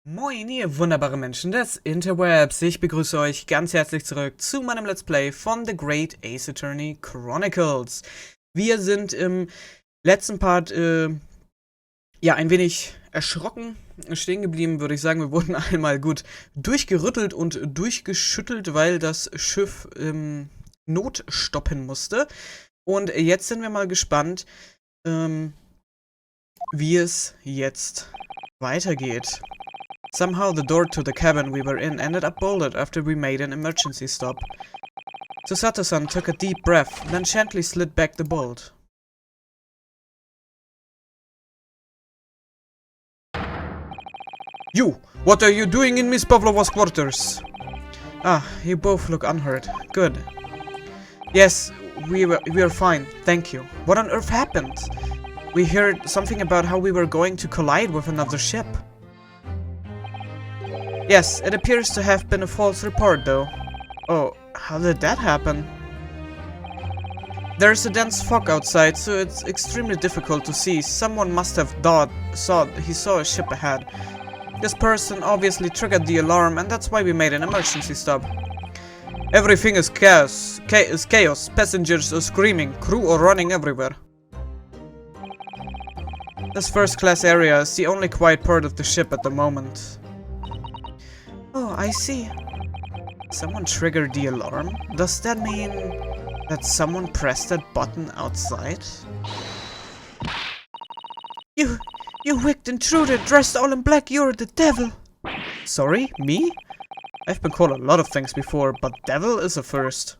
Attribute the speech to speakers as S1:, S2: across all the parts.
S1: Moin, ihr wunderbare Menschen des Interwebs. Ich begrüße euch ganz herzlich zurück zu meinem Let's Play von The Great Ace Attorney Chronicles. Wir sind im letzten Part, ja, ein wenig erschrocken stehen geblieben, würde ich sagen. Wir wurden einmal gut durchgerüttelt und durchgeschüttelt, weil das Schiff Not stoppen musste. Und jetzt sind wir mal gespannt, wie es jetzt weitergeht. Somehow the door to the cabin we were in ended up bolted after we made an emergency stop. Susato-san took a deep breath, then gently slid back the bolt. You! What are you doing in Miss Pavlova's quarters? Ah, you both look unhurt. Good. Yes, we're fine, thank you. What on earth happened? We heard something about how we were going to collide with another ship. Yes, it appears to have been a false report, though. Oh, how did that happen? There's a dense fog outside, so it's extremely difficult to see. Someone must have he saw a ship ahead. This person obviously triggered the alarm, and that's why we made an emergency stop. Everything is chaos. Passengers are screaming. Crew are running everywhere. This first-class area is the only quiet part of the ship at the moment. Oh, I see. Someone triggered the alarm? Does that mean that someone pressed that button outside? You wicked intruder dressed all in black, you're the devil! Sorry, me? I've been called a lot of things before, but devil is a first.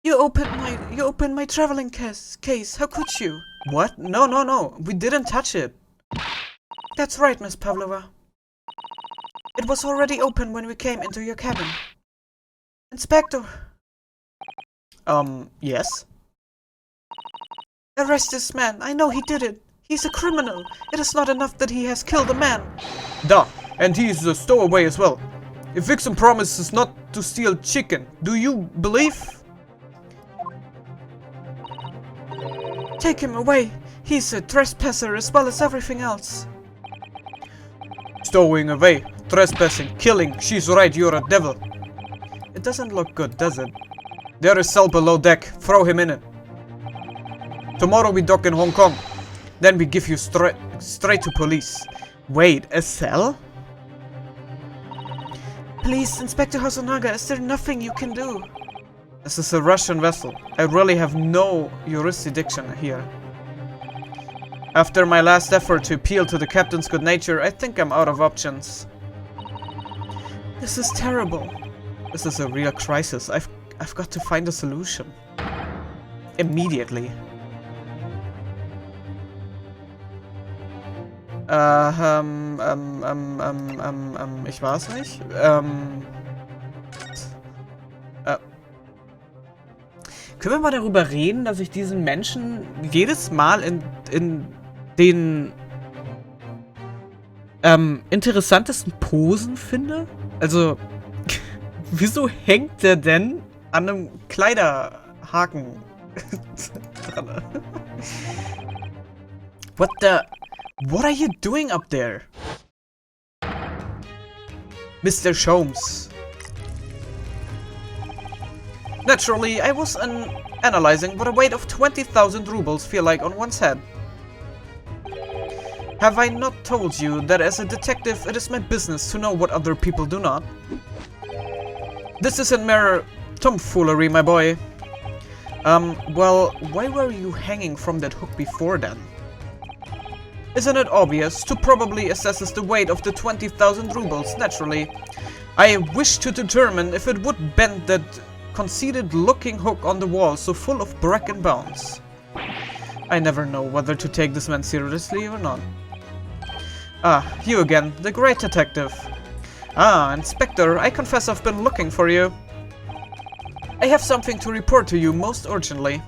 S1: You opened my traveling case, how could you? What? No, we didn't touch it. That's right, Miss Pavlova. It was already open when we came into your cabin. Inspector! Yes? Arrest this man. I know he did it. He's a criminal. It is not enough that he has killed a man. Duh, and he is a stowaway as well. If victim promises not to steal chicken, do you believe? Take him away. He's a trespasser as well as everything else. Stowing away, trespassing, killing. She's right, you're a devil. It doesn't look good, does it? There is cell below deck. Throw him in it. Tomorrow we dock in Hong Kong. Then we give you straight to police. Wait, a cell? Please, Inspector Hosonaga, is there nothing you can do? This is a Russian vessel. I really have no jurisdiction here. After my last effort to appeal to the captain's good nature, I think I'm out of options. This is terrible. This is a real crisis. I've got to find a solution. Immediately. Ich weiß nicht. Können wir mal darüber reden, dass ich diesen Menschen jedes Mal in den interessantesten Posen finde? Also, wieso hängt der denn an einem Kleiderhaken dran? What are you doing up there? Mr. Sholmes. Naturally, I was analyzing what a weight of 20,000 rubles feel like on one's head. Have I not told you that as a detective it is my business to know what other people do not? This isn't mere tomfoolery, my boy. Well, why were you hanging from that hook before then? Isn't it obvious? To probably assesses the weight of the 20,000 rubles, naturally. I wish to determine if it would bend that conceited-looking hook on the wall so full of brack and bones. I never know whether to take this man seriously or not. Ah, you again, the great detective. Ah, Inspector, I confess I've been looking for you. I have something to report to you most urgently.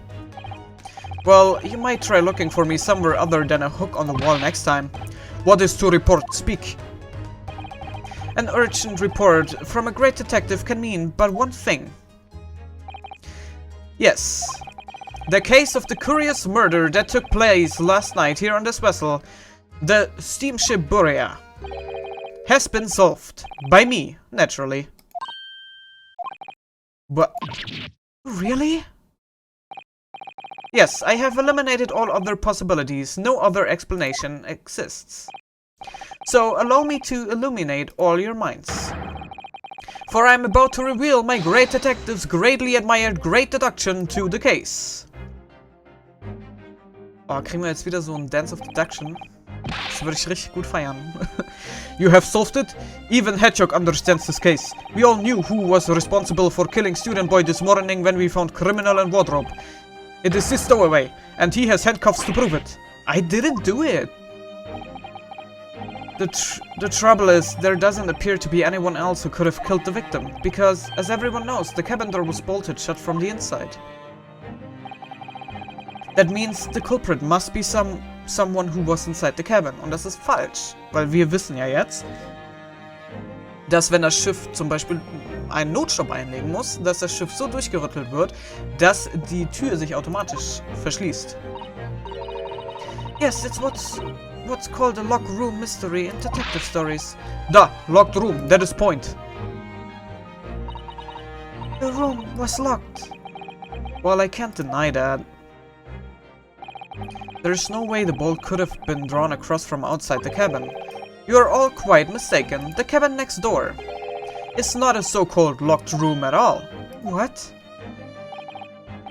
S1: Well, you might try looking for me somewhere other than a hook on the wall next time. What is to report? Speak. An urgent report from a great detective can mean but one thing. Yes. The case of the curious murder that took place last night here on this vessel, the steamship Buria. has been solved. By me, naturally. But... really? Yes, I have eliminated all other possibilities. No other explanation exists. So, allow me to illuminate all your minds. For I am about to reveal my great detective's greatly admired great deduction to the case. Oh, kriegen wir jetzt wieder so ein Dance of Deduction? Das würde ich richtig gut feiern. You have solved it? Even Hedgehog understands this case. We all knew who was responsible for killing student boy this morning when we found criminal in wardrobe. It is this stowaway, and he has handcuffs to prove it. I didn't do it. The trouble is, there doesn't appear to be anyone else who could have killed the victim, because, as everyone knows, the cabin door was bolted shut from the inside. That means the culprit must be someone who was inside the cabin. Und das ist falsch, weil wir wissen ja jetzt, dass wenn das Schiff zum Beispiel einen Notstopp einlegen muss, dass das Schiff so durchgerüttelt wird, dass die Tür sich automatisch verschließt. Yes, it's what's called a locked room mystery in detective stories. Da, locked room, that is point. The room was locked. Well, I can't deny that. There's no way the bolt could have been drawn across from outside the cabin. You are all quite mistaken. The cabin next door is not a so-called locked room at all. What?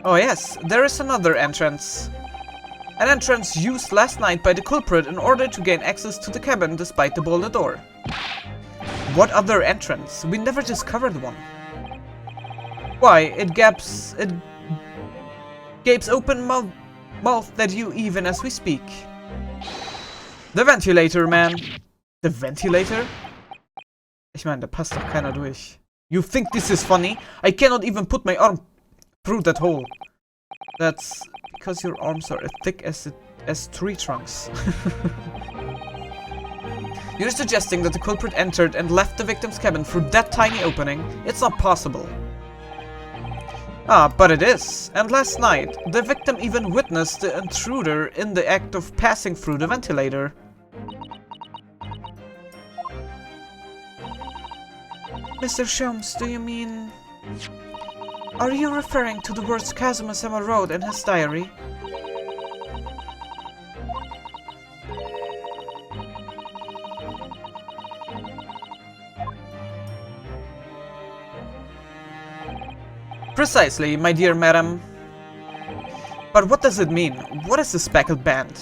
S1: Oh yes, there is another entrance. An entrance used last night by the culprit in order to gain access to the cabin despite the bolted door. What other entrance? We never discovered one. Why, it gapes open mouth at you even as we speak. The ventilator, man. The ventilator? Ich meine, da passt doch keiner durch. You think this is funny? I cannot even put my arm through that hole. That's because your arms are as thick as tree trunks. You're suggesting that the culprit entered and left the victim's cabin through that tiny opening? It's not possible. Ah, but it is. And last night, the victim even witnessed the intruder in the act of passing through the ventilator. Mr. Sholmes, do you mean... Are you referring to the words Kazuma-sama wrote in his diary? Precisely, my dear madam. But what does it mean? What is the speckled band?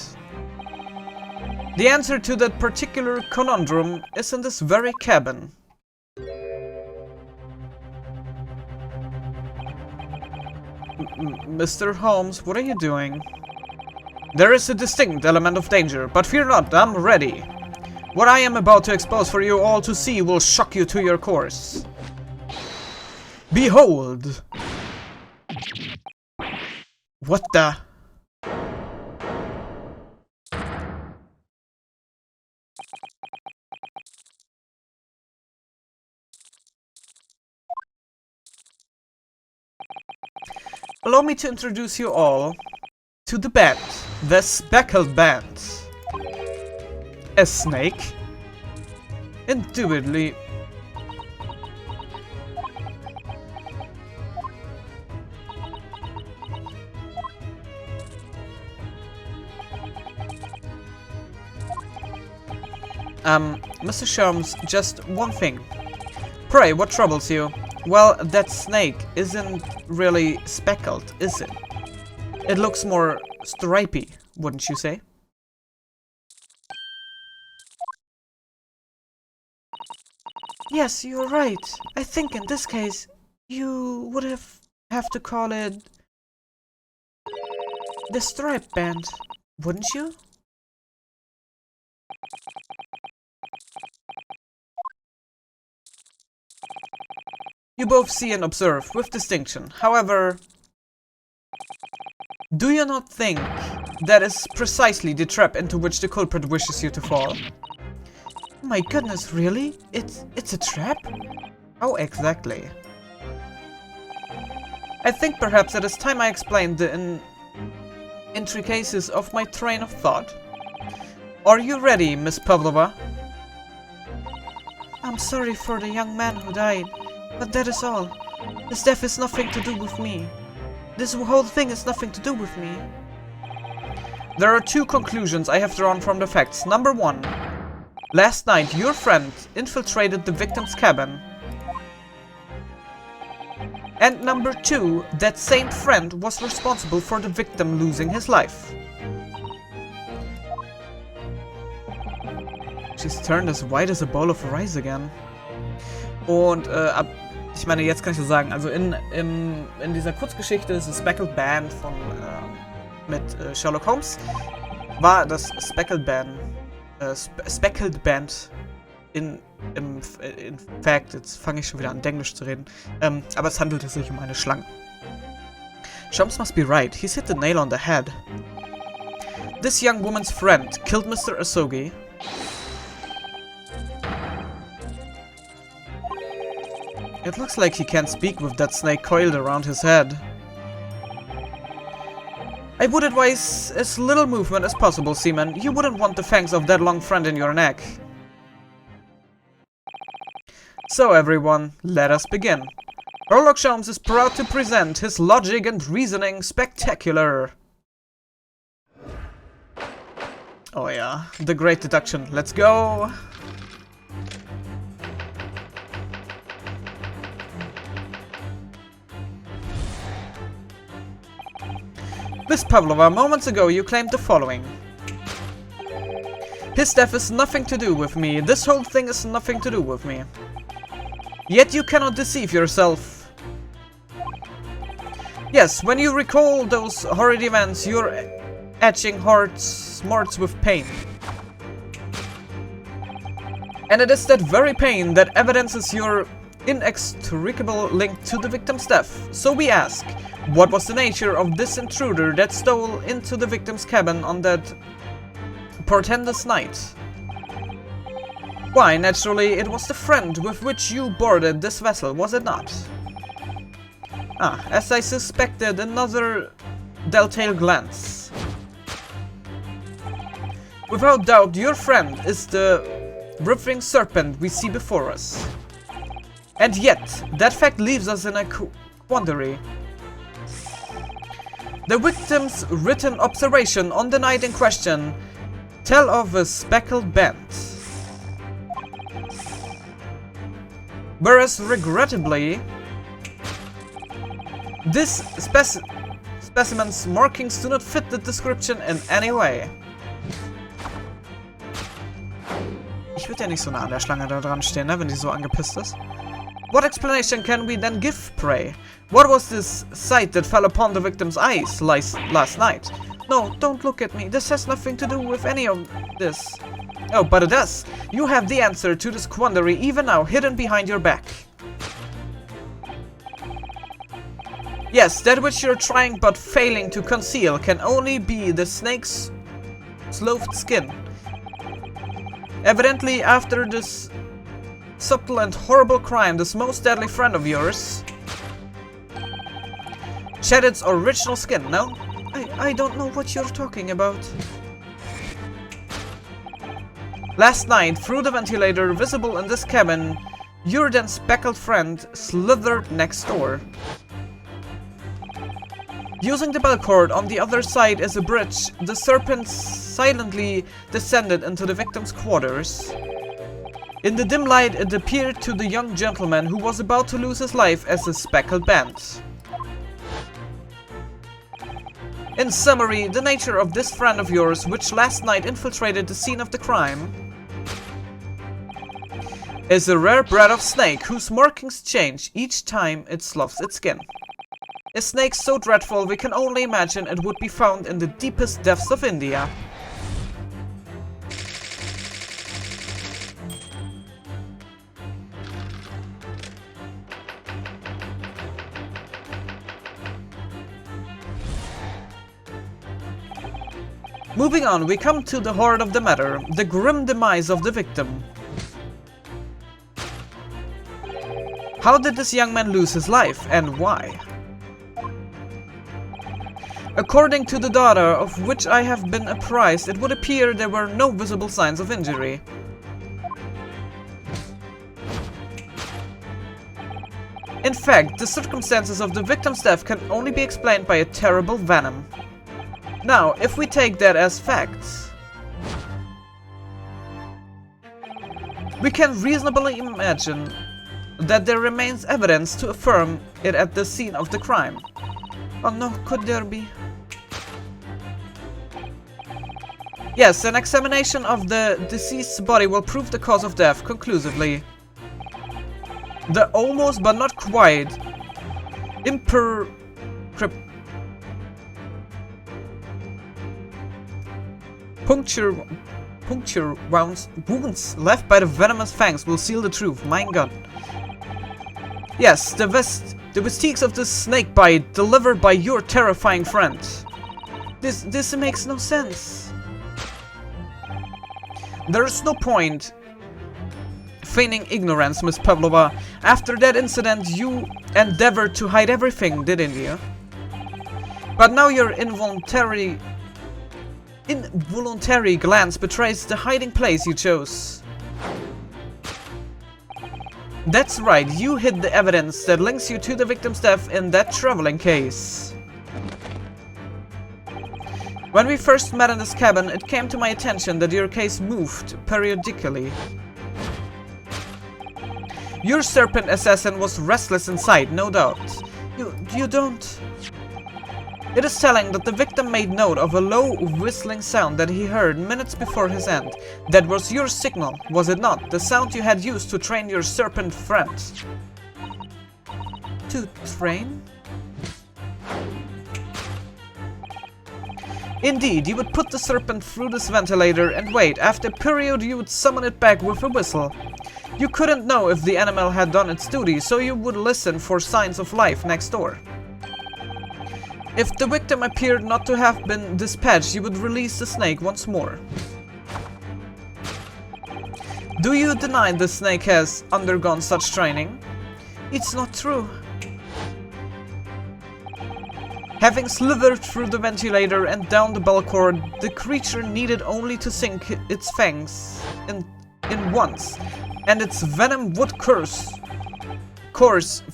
S1: The answer to that particular conundrum is in this very cabin. Mr. Holmes, what are you doing? There is a distinct element of danger, but fear not, I'm ready. What I am about to expose for you all to see will shock you to your course. Behold! What the? Allow me to introduce you all to the band, the speckled band. A snake? Indubitably. Mr. Sholmes, just one thing. Pray, what troubles you? Well, that snake isn't really speckled, is it? It looks more stripy, wouldn't you say? Yes, you're right. I think in this case, you would have to call it the stripe band, wouldn't you? You both see and observe, with distinction. However, do you not think that is precisely the trap into which the culprit wishes you to fall? My goodness, really? It's a trap? How exactly? I think perhaps it is time I explained the intricacies of my train of thought. Are you ready, Miss Pavlova? I'm sorry for the young man who died, but that is all. His death is nothing to do with me. This whole thing is nothing to do with me. There are two conclusions I have drawn from the facts. Number 1. Last night, your friend infiltrated the victim's cabin. And number 2, that same friend was responsible for the victim losing his life. She's turned as white as a bowl of rice again. Und ich meine, jetzt kann ich so sagen, also in dieser Kurzgeschichte, das ist Speckled Band von mit Sherlock Holmes, war das Speckled Band in fact, jetzt fange ich schon wieder an Englisch zu reden, aber es handelte sich um eine Schlange. Sholmes must be right, he's hit the nail on the head. This young woman's friend killed Mr. Asogi. It looks like he can't speak with that snake coiled around his head. I would advise as little movement as possible, Seaman. You wouldn't want the fangs of that long friend in your neck. So everyone, let us begin. Sherlock Holmes is proud to present his logic and reasoning spectacular. Oh yeah, the great deduction. Let's go! Miss Pavlova, moments ago you claimed the following. His death is nothing to do with me. This whole thing is nothing to do with me. Yet you cannot deceive yourself. Yes, when you recall those horrid events, you're etching smarts with pain. And it is that very pain that evidences your inextricable link to the victim's death. So we ask, what was the nature of this intruder that stole into the victim's cabin on that portentous night? Why, naturally, it was the friend with which you boarded this vessel, was it not? Ah, as I suspected, another telltale glance. Without doubt, your friend is the writhing serpent we see before us. And yet, that fact leaves us in a quandary. The victim's written observation on the night in question tell of a speckled band. Whereas, regrettably, this specimen's markings do not fit the description in any way. Ich würde ja nicht so nah an der Schlange da dran stehen, ne, wenn die so angepisst ist. What explanation can we then give, pray? What was this sight that fell upon the victim's eyes last night? No, don't look at me. This has nothing to do with any of this. Oh, but it does. You have the answer to this quandary even now, hidden behind your back. Yes, that which you're trying but failing to conceal can only be the snake's sloughed skin. Evidently, after this subtle and horrible crime, this most deadly friend of yours shed its original skin, no? I don't know what you're talking about. Last night, through the ventilator visible in this cabin, your then speckled friend slithered next door. Using the bell cord on the other side as a bridge, the serpent silently descended into the victim's quarters. In the dim light, it appeared to the young gentleman who was about to lose his life as a speckled band. In summary, the nature of this friend of yours, which last night infiltrated the scene of the crime, is a rare breed of snake whose markings change each time it sloughs its skin. A snake so dreadful we can only imagine it would be found in the deepest depths of India. Moving on, we come to the heart of the matter, the grim demise of the victim. How did this young man lose his life, and why? According to the data of which I have been apprised, it would appear there were no visible signs of injury. In fact, the circumstances of the victim's death can only be explained by a terrible venom. Now, if we take that as facts, we can reasonably imagine that there remains evidence to affirm it at the scene of the crime. Oh no, could there be? Yes, an examination of the deceased's body will prove the cause of death conclusively. The almost but not quite puncture wounds left by the venomous fangs will seal the truth. Mein Gott. Yes, the vestiges of the snake bite delivered by your terrifying friend. This makes no sense. There is no point feigning ignorance, Miss Pavlova. After that incident, you endeavored to hide everything, didn't you? But now your involuntary glance betrays the hiding place you chose. That's right, you hid the evidence that links you to the victim's death in that traveling case. When we first met in this cabin, it came to my attention that your case moved periodically. Your serpent assassin was restless inside, no doubt. You don't... It is telling that the victim made note of a low whistling sound that he heard minutes before his end. That was your signal, was it not? The sound you had used to train your serpent friend. To train? Indeed, you would put the serpent through this ventilator and wait. After a period, you would summon it back with a whistle. You couldn't know if the animal had done its duty, so you would listen for signs of life next door. If the victim appeared not to have been dispatched, you would release the snake once more. Do you deny the snake has undergone such training? It's not true. Having slithered through the ventilator and down the bell cord, the creature needed only to sink its fangs in once, and its venom would course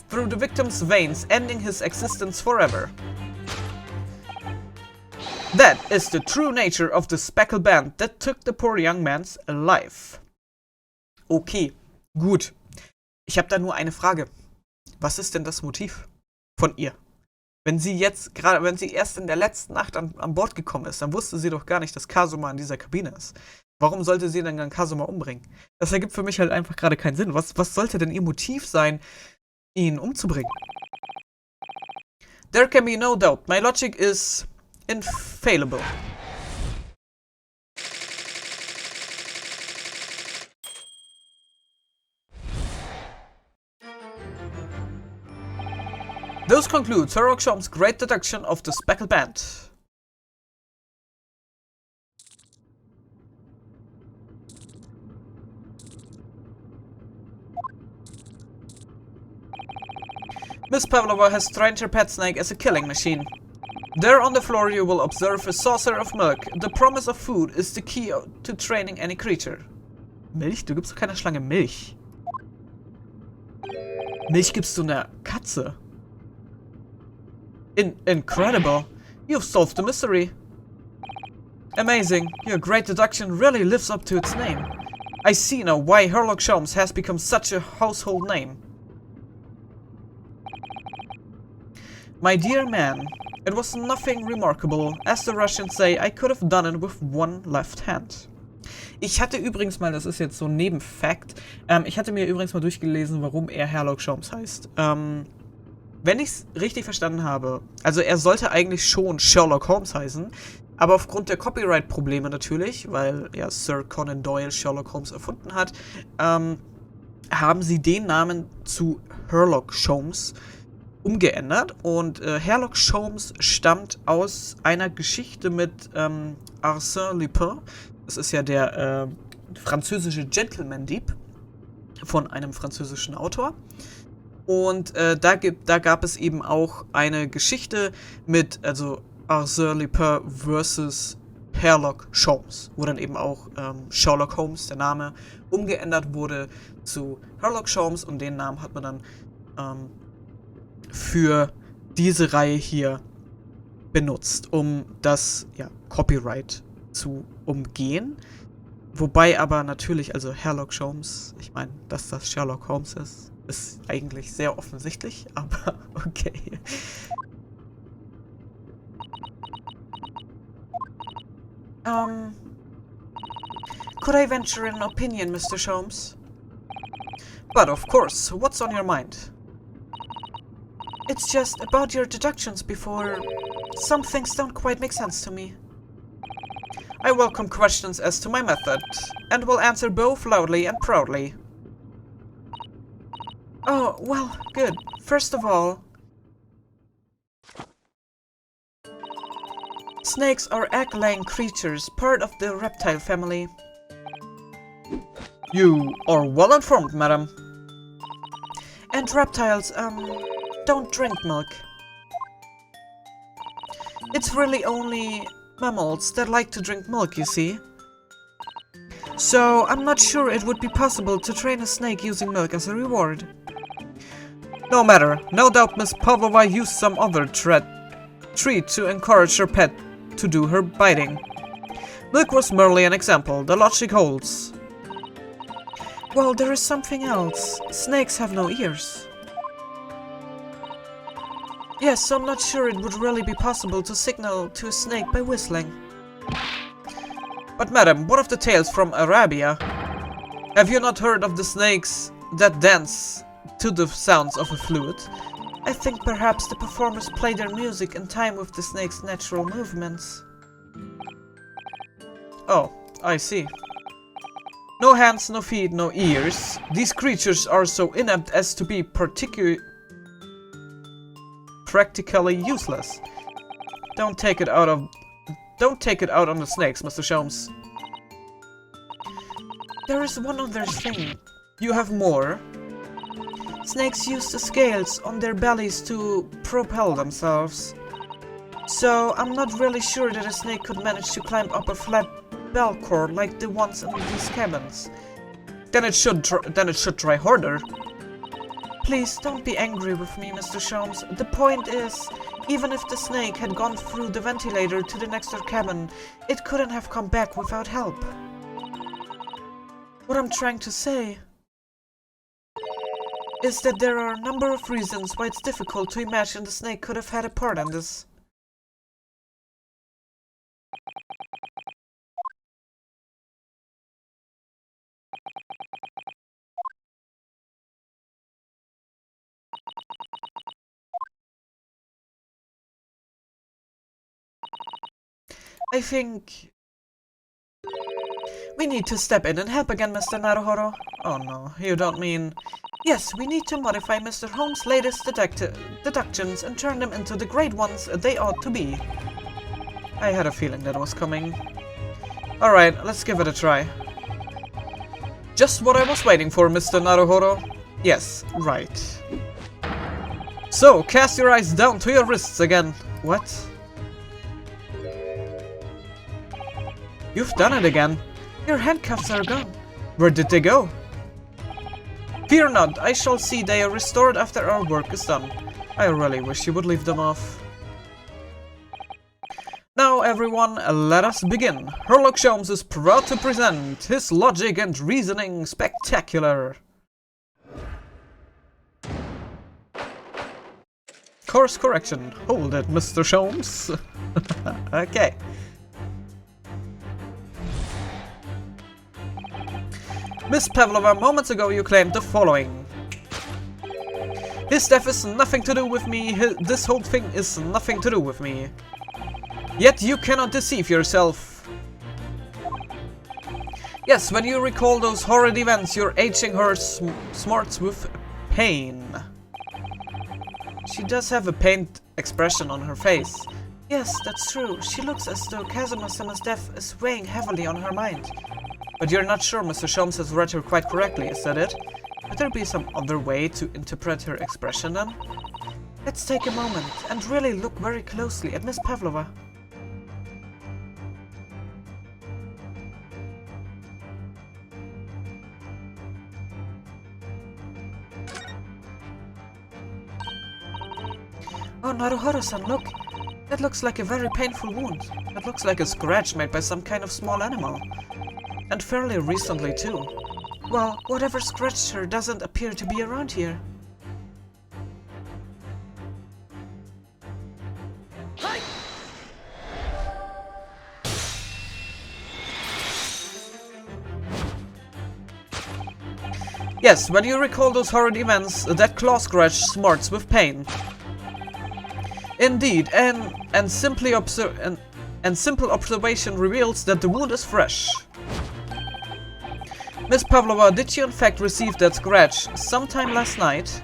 S1: through the victim's veins, ending his existence forever. That is the true nature of the speckled band that took the poor young man's life. Okay, gut. Ich habe da nur eine Frage. Was ist denn das Motiv von ihr? Wenn sie erst in der letzten Nacht an Bord gekommen ist, dann wusste sie doch gar nicht, dass Kazuma in dieser Kabine ist. Warum sollte sie denn dann Kazuma umbringen? Das ergibt für mich halt einfach gerade keinen Sinn. Was sollte denn ihr Motiv sein, ihn umzubringen? There can be no doubt. My logic is infallible. This concludes Sherlock Holmes' great deduction of the speckled band. Miss Pavlova has trained her pet snake as a killing machine. There on the floor you will observe a saucer of milk. The promise of food is the key to training any creature. Milch? Du gibst doch keiner Schlange Milch. Milch gibst du einer Katze. Incredible. You've solved the mystery. Amazing. Your great deduction really lives up to its name. I see now why Sherlock Holmes has become such a household name. My dear man, it was nothing remarkable. As the Russians say, I could have done it with one left hand. Ich hatte übrigens mal, das ist jetzt so ein Nebenfakt, ich hatte mir übrigens mal durchgelesen, warum er Sherlock Holmes heißt. Wenn ich es richtig verstanden habe, also er sollte eigentlich schon Sherlock Holmes heißen, aber aufgrund der Copyright-Probleme natürlich, weil ja Sir Conan Doyle Sherlock Holmes erfunden hat, haben sie den Namen zu Sherlock Holmes umgeändert und Sherlock Holmes stammt aus einer Geschichte mit Arsène Lupin. Das ist ja der französische Gentleman-Dieb von einem französischen Autor. Und da gab es eben auch eine Geschichte mit, also Arsène Lupin versus Sherlock Holmes, wo dann eben auch Sherlock Holmes, der Name, umgeändert wurde zu Sherlock Holmes und den Namen hat man dann für diese Reihe hier benutzt, um das Copyright zu umgehen. Wobei aber natürlich, also Sherlock Holmes, ich meine, dass das Sherlock Holmes ist eigentlich sehr offensichtlich, aber okay. Could I venture an opinion, Mr. Holmes? But of course, what's on your mind? It's just about your deductions before. Some things don't quite make sense to me. I welcome questions as to my method, and will answer both loudly and proudly. Oh, well, good. First of all, snakes are egg-laying creatures, part of the reptile family. You are well informed, madam. And reptiles, don't drink milk. It's really only mammals that like to drink milk, you see. So, I'm not sure it would be possible to train a snake using milk as a reward. No matter. No doubt Miss Pavlova used some other treat to encourage her pet to do her biting. Milk was merely an example. The logic holds. Well, there is something else. Snakes have no ears. Yes, I'm not sure it would really be possible to signal to a snake by whistling. But madam, what of the tales from Arabia? Have you not heard of the snakes that dance to the sounds of a flute? I think perhaps the performers play their music in time with the snake's natural movements. Oh, I see. No hands, no feet, no ears. These creatures are so inept as to be practically useless. Don't take it out on the snakes, Mr. Holmes. There is one other thing. You have more? Snakes use the scales on their bellies to propel themselves. So I'm not really sure that a snake could manage to climb up a flat bell cord like the ones in these cabins. Then it should try harder. Please don't be angry with me, Mr. Holmes. The point is, even if the snake had gone through the ventilator to the next door cabin, it couldn't have come back without help. What I'm trying to say is that there are a number of reasons why it's difficult to imagine the snake could have had a part in this. I think we need to step in and help again, Mr. Naruhodo. Oh no, you don't mean... Yes, we need to modify Mr. Holmes' latest deductions and turn them into the great ones they ought to be. I had a feeling that was coming. Alright, let's give it a try. Just what I was waiting for, Mr. Naruhodo. Yes, right. So, cast your eyes down to your wrists again. What? You've done it again. Your handcuffs are gone. Where did they go? Fear not, I shall see they are restored after our work is done. I really wish you would leave them off. Now everyone, let us begin. Sherlock Holmes is proud to present his logic and reasoning spectacular. Course correction. Hold it, Mr. Holmes. Okay. Miss Pavlova, moments ago you claimed the following. His death is nothing to do with me, this whole thing is nothing to do with me. Yet you cannot deceive yourself. Yes, when you recall those horrid events, you're aging her smarts with pain. She does have a pained expression on her face. Yes, that's true. She looks as though Kazuma-sama's death is weighing heavily on her mind. But you're not sure Mr. Holmes has read her quite correctly, is that it? Could there be some other way to interpret her expression then? Let's take a moment and really look very closely at Miss Pavlova. Oh, Naruhodo-san, look! That looks like a very painful wound. It looks like a scratch made by some kind of small animal. And fairly recently, too. Well, whatever scratched her doesn't appear to be around here. Yes, when you recall those horrid events, that claw scratch smarts with pain. Indeed, and simple observation reveals that the wound is fresh. Miss Pavlova, did you in fact receive that scratch sometime last night?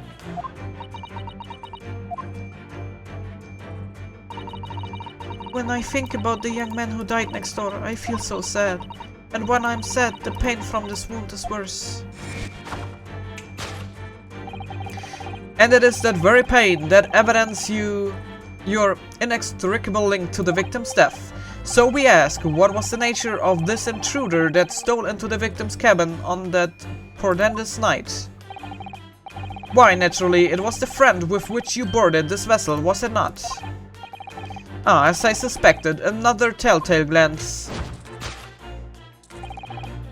S1: When I think about the young man who died next door, I feel so sad. And when I'm sad, the pain from this wound is worse. And it is that very pain that evidences your inextricable link to the victim's death. So we ask, what was the nature of this intruder that stole into the victim's cabin on that portentous night? Why, naturally, it was the friend with which you boarded this vessel, was it not? Ah, as I suspected, another telltale glance.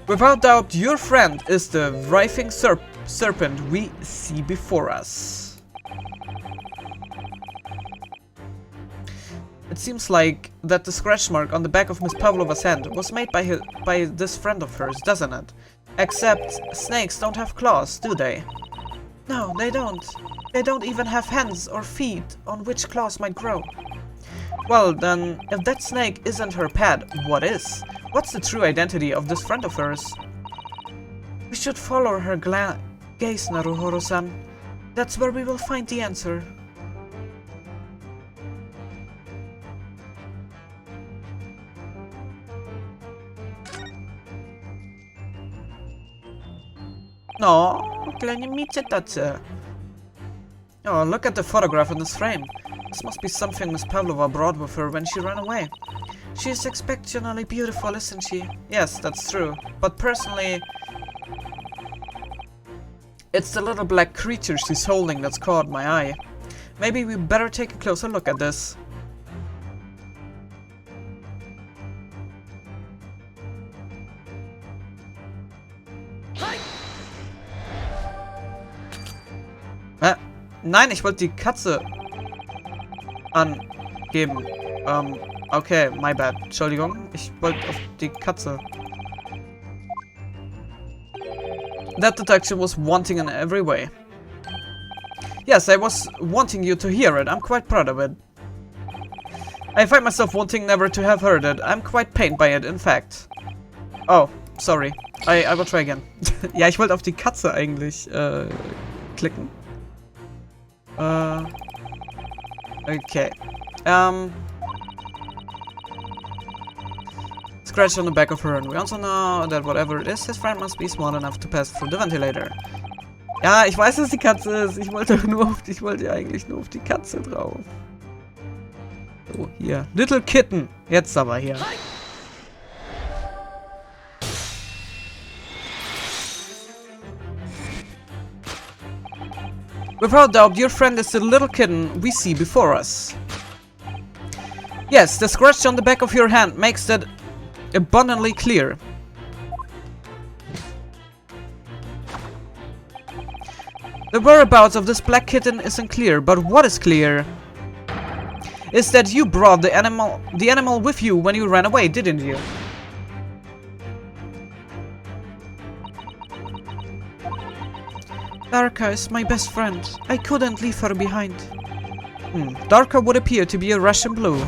S1: Without doubt, your friend is the writhing serpent we see before us. It seems like that the scratch mark on the back of Miss Pavlova's hand was made by this friend of hers, doesn't it? Except snakes don't have claws, do they? No, they don't. They don't even have hands or feet on which claws might grow. Well then, if that snake isn't her pet, what is? What's the true identity of this friend of hers? We should follow her gaze, Naruhodo-san. That's where we will find the answer. No, klejnimicie tacy. Oh, look at the photograph in this frame. This must be something Miss Pavlova brought with her when she ran away. She is exceptionally beautiful, isn't she? Yes, that's true. But personally, it's the little black creature she's holding that's caught my eye. Maybe we better take a closer look at this. Nein, ich wollte die Katze angeben. Okay, my bad. Entschuldigung, ich wollte auf die Katze. That detection was wanting in every way. Yes, I was wanting you to hear it. I'm quite proud of it. I find myself wanting never to have heard it. I'm quite pained by it, in fact. Oh, sorry. I will try again. Ja, ich wollte auf die Katze eigentlich klicken. Okay. Scratch on the back of her, and we also know that whatever it is, his friend must be small enough to pass through the ventilator. Ja, ich weiß, dass die Katze ist. Ich wollte eigentlich nur auf die Katze drauf. So, hier. Little Kitten. Jetzt aber hier. Without doubt, your friend is the little kitten we see before us. Yes, the scratch on the back of your hand makes that abundantly clear. The whereabouts of this black kitten isn't clear, but what is clear is that you brought the animal with you when you ran away, didn't you? Darka is my best friend. I couldn't leave her behind. Darka would appear to be a Russian blue.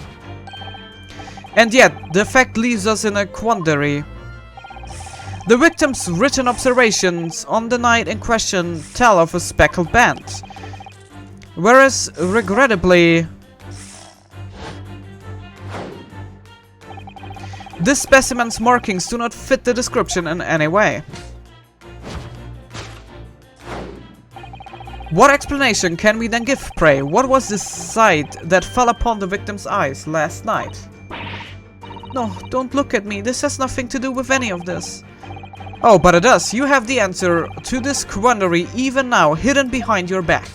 S1: And yet, the fact leaves us in a quandary. The victim's written observations on the night in question tell of a speckled band. Whereas, regrettably, this specimen's markings do not fit the description in any way. What explanation can we then give, pray? What was this sight that fell upon the victim's eyes last night? No, don't look at me. This has nothing to do with any of this. Oh, but it does. You have the answer to this quandary even now, hidden behind your back.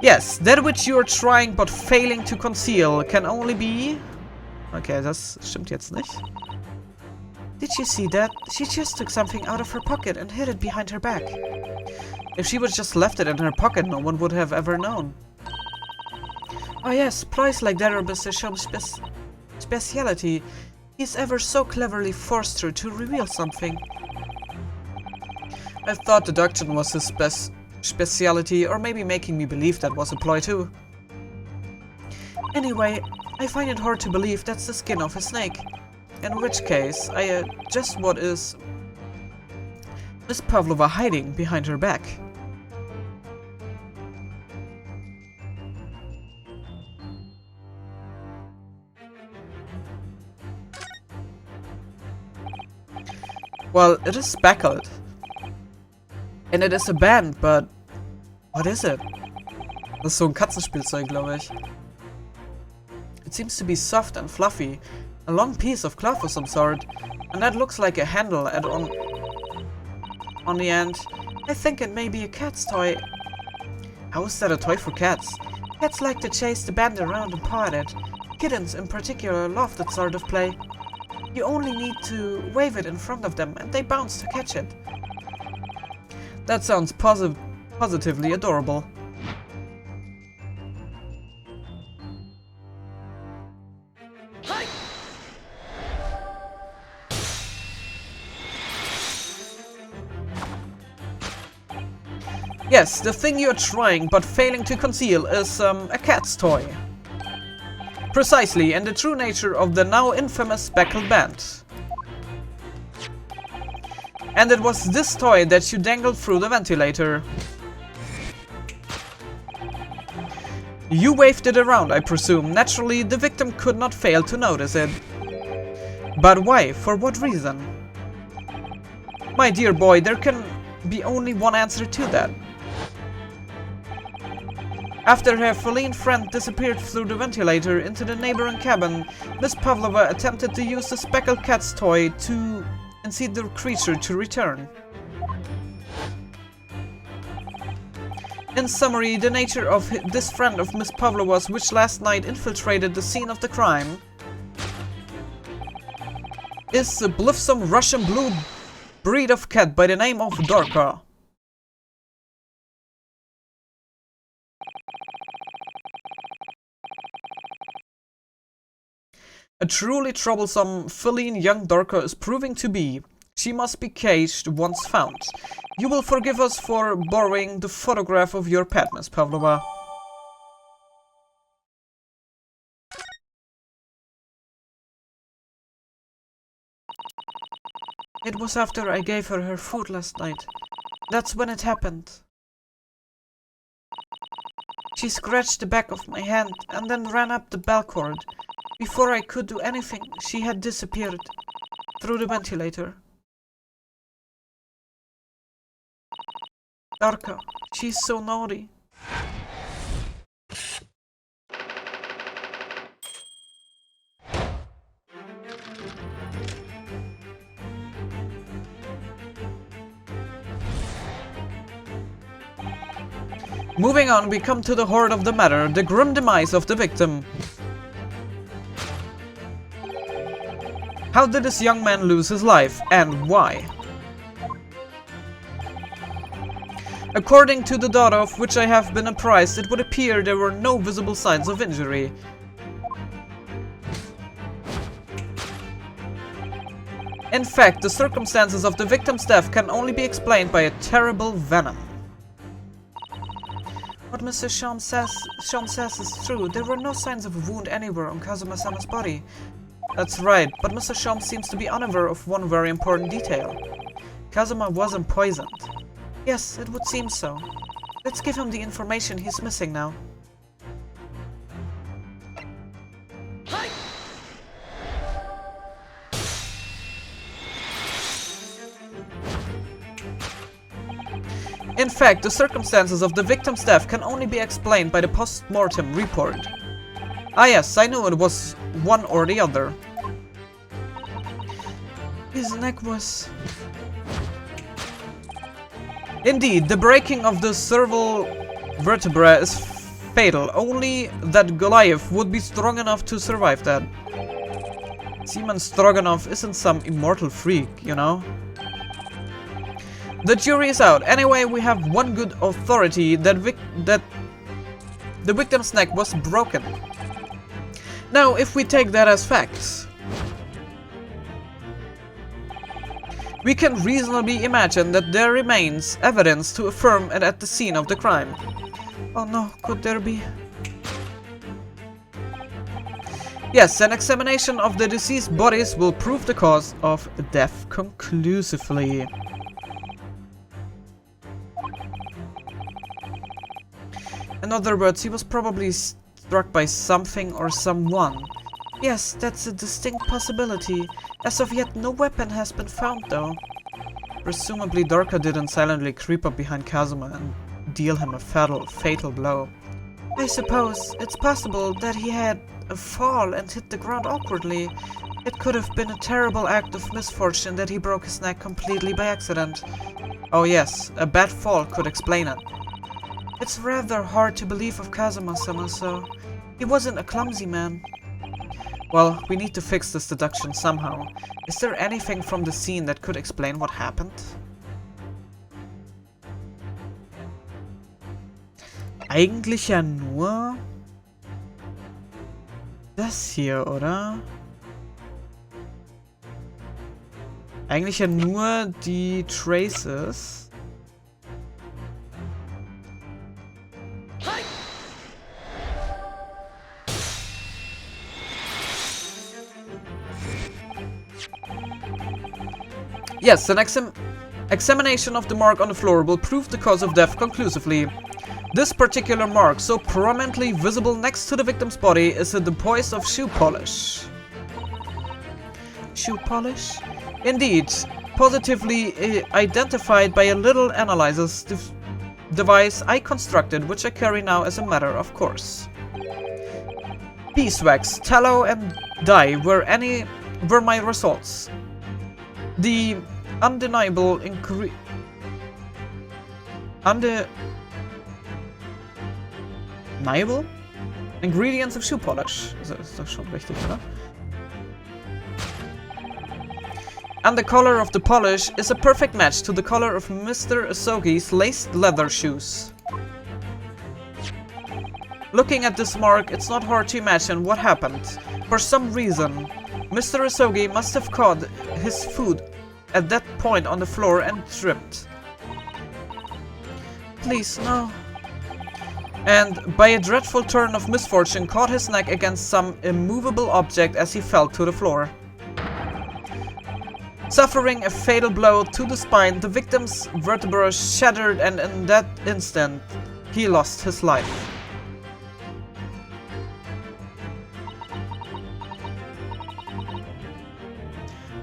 S1: Yes, that which you are trying but failing to conceal can only be... Okay, das stimmt jetzt nicht. Did you see that? She just took something out of her pocket and hid it behind her back. If she would just left it in her pocket, no one would have ever known. Oh yes, ploys like that are Mr. Shum's speciality. He's ever so cleverly forced her to reveal something. I thought deduction was his speciality, or maybe making me believe that was a ploy too. Anyway, I find it hard to believe that's the skin of a snake. In which case, just what is Miss Pavlova hiding behind her back? Well, it is speckled. And it is a band, but what is it? Das ist so ein Katzenspielzeug, glaube ich. It seems to be soft and fluffy. A long piece of cloth of some sort. And that looks like a handle on the end. I think it may be a cat's toy. How is that a toy for cats? Cats like to chase the band around and paw at it. Kittens in particular love that sort of play. You only need to wave it in front of them and they bounce to catch it. That sounds positively adorable. Yes, the thing you're trying but failing to conceal is a cat's toy. Precisely, and the true nature of the now infamous speckled band. And it was this toy that you dangled through the ventilator. You waved it around, I presume. Naturally, the victim could not fail to notice it. But why? For what reason? My dear boy, there can be only one answer to that. After her feline friend disappeared through the ventilator into the neighboring cabin, Miss Pavlova attempted to use the speckled cat's toy to incite the creature to return. In summary, the nature of this friend of Miss Pavlova's, which last night infiltrated the scene of the crime, is a blithesome Russian blue breed of cat by the name of Dorka. A truly troublesome feline young Dorka is proving to be. She must be caged once found. You will forgive us for borrowing the photograph of your pet, Miss Pavlova. It was after I gave her food last night. That's when it happened. She scratched the back of my hand and then ran up the bell cord. Before I could do anything, she had disappeared through the ventilator. Dorka, she's so naughty. Moving on, we come to the heart of the matter, the grim demise of the victim. How did this young man lose his life, and why? According to the data of which I have been apprised, it would appear there were no visible signs of injury. In fact, the circumstances of the victim's death can only be explained by a terrible venom. What Mr. Sham says is true. There were no signs of a wound anywhere on Kazuma-sama's body. That's right, but Mr. Sham seems to be unaware of one very important detail. Kazuma wasn't poisoned. Yes, it would seem so. Let's give him the information he's missing now. In fact, the circumstances of the victim's death can only be explained by the post-mortem report. Ah yes, I knew it was one or the other. His neck was... Indeed, the breaking of the cervical vertebra is fatal. Only that Goliath would be strong enough to survive that. Seaman Stroganoff isn't some immortal freak, you know? The jury is out. Anyway, we have one good authority that the victim's neck was broken. Now, if we take that as facts, we can reasonably imagine that there remains evidence to affirm it at the scene of the crime. Oh no, could there be? Yes, an examination of the deceased bodies will prove the cause of death conclusively. In other words, he was probably struck by something or someone. Yes, that's a distinct possibility. As of yet, no weapon has been found, though. Presumably, Dorka didn't silently creep up behind Kazuma and deal him a fatal blow. I suppose it's possible that he had a fall and hit the ground awkwardly. It could have been a terrible act of misfortune that he broke his neck completely by accident. Oh yes, a bad fall could explain it. It's rather hard to believe of Kazuma-sama, so he wasn't a clumsy man. Well, we need to fix this deduction somehow. Is there anything from the scene that could explain what happened? Eigentlich ja nur das hier, oder? Eigentlich ja nur die Traces. Yes, an examination of the mark on the floor will prove the cause of death conclusively. This particular mark, so prominently visible next to the victim's body, is a deposit of shoe polish. Shoe polish? Indeed, positively identified by a little analysis device I constructed, which I carry now as a matter of course. Beeswax, tallow, and dye were my results. The undeniable ingredients of shoe polish. Ist doch schon richtig, oder? And the color of the polish is a perfect match to the color of Mr. Asogi's laced leather shoes. Looking at this mark, it's not hard to imagine what happened. For some reason, Mr. Asogi must have caught his foot at that point on the floor and tripped. Please, no. And by a dreadful turn of misfortune caught his neck against some immovable object as he fell to the floor. Suffering a fatal blow to the spine, the victim's vertebrae shattered, and in that instant, he lost his life.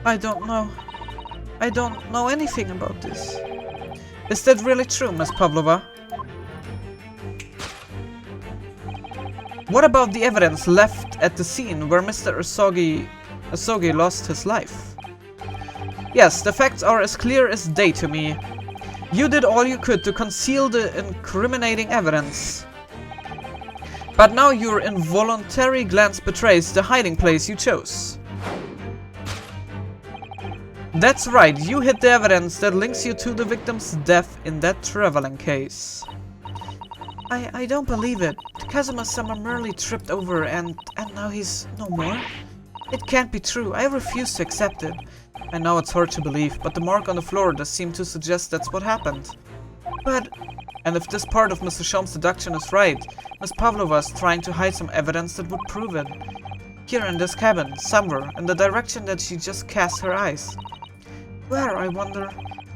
S1: I don't know anything about this. Is that really true, Miss Pavlova? What about the evidence left at the scene where Mr. Asogi lost his life? Yes, the facts are as clear as day to me. You did all you could to conceal the incriminating evidence. But now your involuntary glance betrays the hiding place you chose. That's right, you hid the evidence that links you to the victim's death in that traveling case. I don't believe it. Kazuma-sama merely tripped over and now he's no more? It can't be true. I refuse to accept it. I know it's hard to believe, but the mark on the floor does seem to suggest that's what happened. But... And if this part of Mr. Shom's deduction is right, Miss Pavlova is trying to hide some evidence that would prove it. Here in this cabin, somewhere, in the direction that she just cast her eyes. Where, I wonder?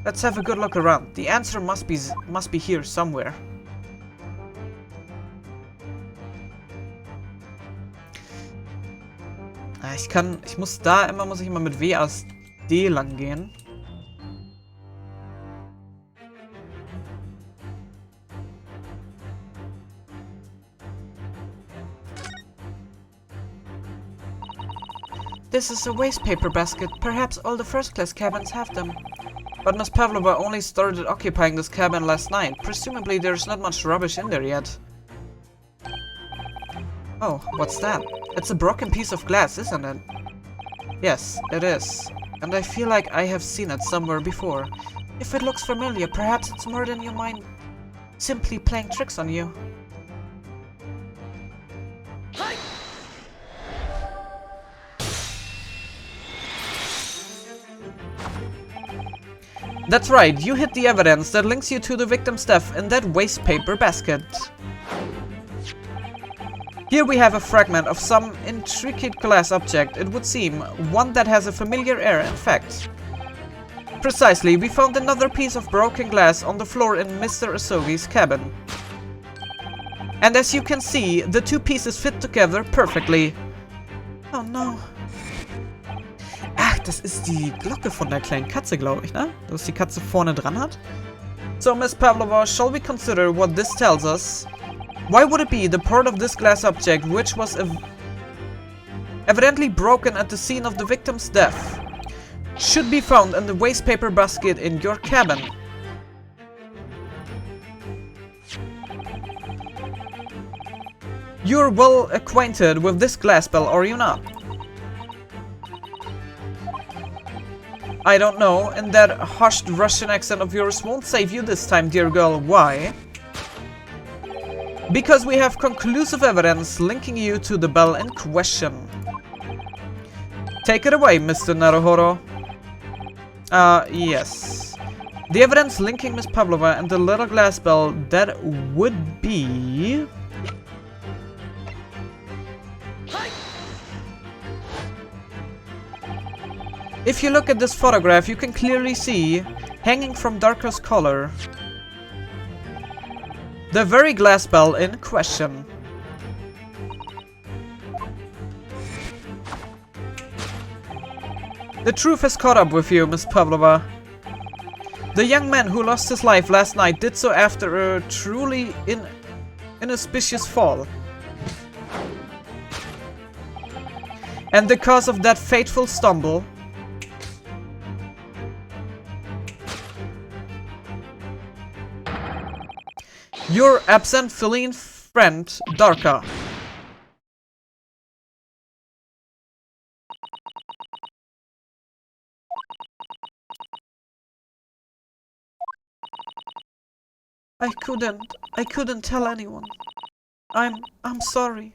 S1: Let's have a good look around. The answer must be here somewhere. Ich muss ich immer mit WASD lang gehen. This is a waste paper basket. Perhaps all the first-class cabins have them. But Miss Pavlova only started occupying this cabin last night. Presumably there's not much rubbish in there yet. Oh, what's that? It's a broken piece of glass, isn't it? Yes, it is. And I feel like I have seen it somewhere before. If it looks familiar, perhaps it's more than your mind simply playing tricks on you. That's right, you hit the evidence that links you to the victim's death in that waste paper basket. Here we have a fragment of some intricate glass object, it would seem, one that has a familiar air in fact. Precisely, we found another piece of broken glass on the floor in Mr. Asogi's cabin. And as you can see, the two pieces fit together perfectly. Oh no. Ach, das ist die Glocke von der kleinen Katze, glaube ich, ne? Dass die Katze vorne dran hat. So, Miss Pavlova, shall we consider what this tells us? Why would it be the part of this glass object which was evidently broken at the scene of the victim's death should be found in the waste paper basket in your cabin? You're well acquainted with this glass bell, are you not? I don't know, and that hushed Russian accent of yours won't save you this time, dear girl. Why? Because we have conclusive evidence linking you to the bell in question. Take it away, Mr. Naruhodo. Yes. The evidence linking Miss Pavlova and the little glass bell, that would be... If you look at this photograph, you can clearly see, hanging from darkest color, the very glass bell in question. The truth has caught up with you, Miss Pavlova. The young man who lost his life last night did so after a truly inauspicious fall. And the cause of that fateful stumble your absent feline friend, Darka. I couldn't tell anyone. I'm sorry.